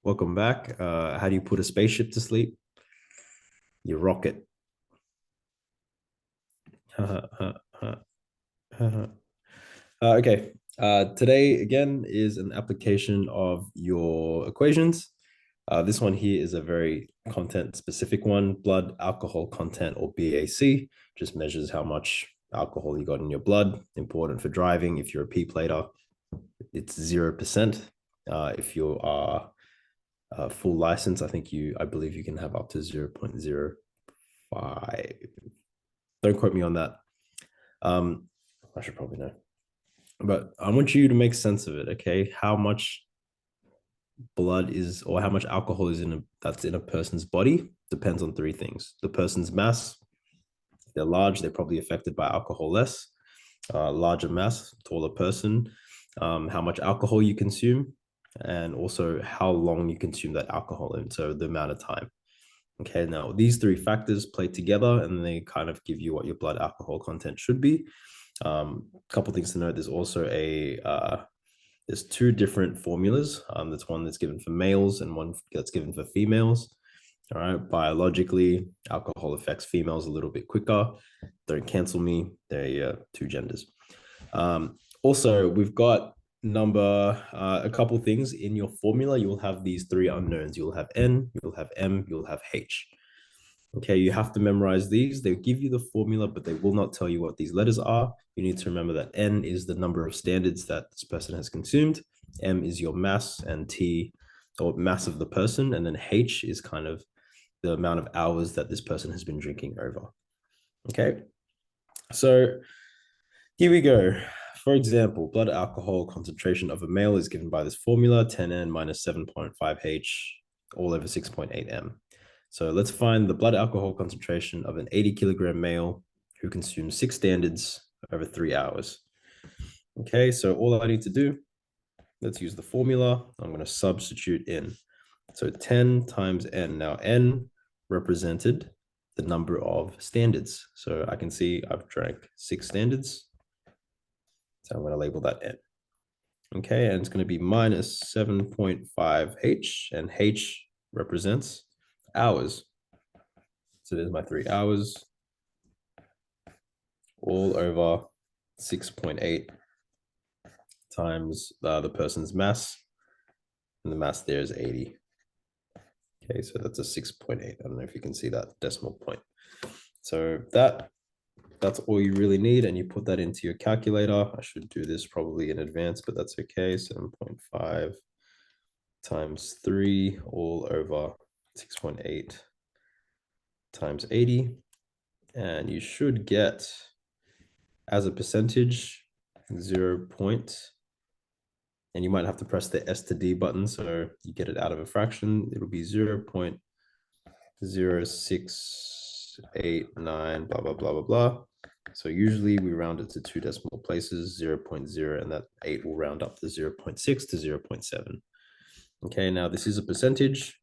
Welcome back. How do you put a spaceship to sleep? You rock it. Okay. Today, again, is an application of your equations. This one here is a very content-specific one, blood alcohol content, or BAC. Just measures how much alcohol you got in your blood. Important for driving. If you're a P-plater, it's 0%. If you are full license, I believe you can have up to 0.05. Don't quote me on that. I should probably know, but I want you to make sense of it. Okay, how much blood is, or how much alcohol is that's in a person's body depends on three things: the person's mass. If they're large, they're probably affected by alcohol less. Larger mass, taller person. How much alcohol you consume, and also how long you consume that alcohol in. So the amount of time. Okay, now these three factors play together and they kind of give you what your blood alcohol content should be. A couple things to note: there's two different formulas. There's one that's given for males and one that's given for females. All right, biologically, alcohol affects females a little bit quicker. Don't cancel me. They're two genders. Also, we've got a couple things in your formula. You'll have these three unknowns. You'll have N, you'll have M, you'll have H. Okay, you have to memorize these. They'll give you the formula, but they will not tell you what these letters are. You need to remember that N is the number of standards that this person has consumed. M is your mass, and T, or mass of the person. And then H is kind of the amount of hours that this person has been drinking over. Okay, so here we go. For example, blood alcohol concentration of a male is given by this formula, 10N minus 7.5H all over 6.8 M. So let's find the blood alcohol concentration of an 80-kilogram male who consumes 6 standards over 3 hours. Okay, so all I need to do, let's use the formula. I'm going to substitute in. So 10 times N. Now N represented the number of standards. So I can see I've drank 6 standards. So I'm going to label that N. Okay, and it's going to be minus 7.5H, and H represents hours. So there's my 3 hours all over 6.8 times the person's mass, and the mass there is 80. Okay, so that's a 6.8. I don't know if you can see that decimal point. So that's all you really need, and you put that into your calculator. I should do this probably in advance, but that's okay. 7.5 times 3 all over 6.8 times 80. And you should get, as a percentage, 0. And you might have to press the S to D button so you get it out of a fraction. It'll be 0.0689, blah, blah, blah, blah, blah. So usually we round it to 2 decimal places, 0.0, and that 8 will round up to 0.6 to 0.7. Okay, now this is a percentage.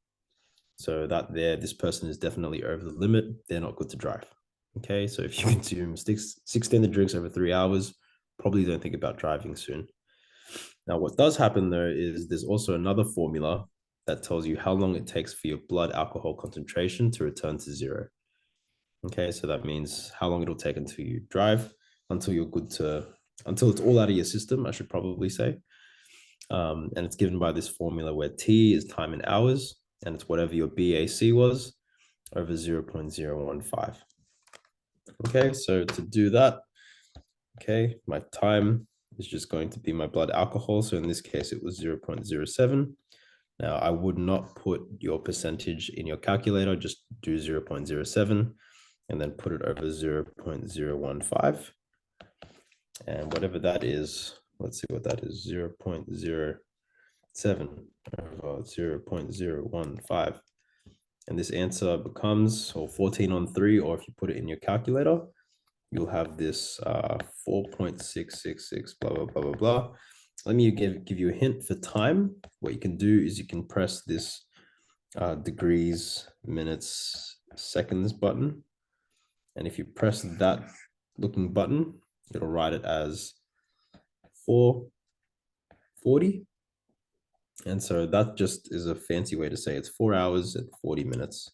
So this person is definitely over the limit. They're not good to drive. Okay, so if you consume six standard drinks over 3 hours, probably don't think about driving soon. Now, what does happen though is there's also another formula that tells you how long it takes for your blood alcohol concentration to return to 0. Okay, so that means how long it'll take until you drive, until it's all out of your system, I should probably say. And it's given by this formula where T is time in hours, and it's whatever your BAC was over 0.015. Okay, so to do that, okay, my time is just going to be my blood alcohol. So in this case, it was 0.07. Now, I would not put your percentage in your calculator, just do 0.07 and then put it over 0.015. And whatever that is, let's see what that is, 0.07 over 0.015. And this answer becomes, or 14 on 3, or if you put it in your calculator, you'll have this 4.666, blah, blah, blah, blah, blah. Let me give you a hint for time. What you can do is you can press this degrees, minutes, seconds button. And if you press that looking button, it'll write it as 440. And so that just is a fancy way to say it's 4 hours and 40 minutes.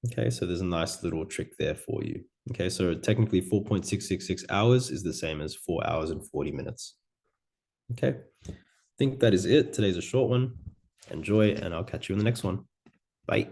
Okay, so there's a nice little trick there for you. Okay, so technically 4.666 hours is the same as 4 hours and 40 minutes. Okay, I think that is it. Today's a short one. Enjoy, and I'll catch you in the next one. Bye.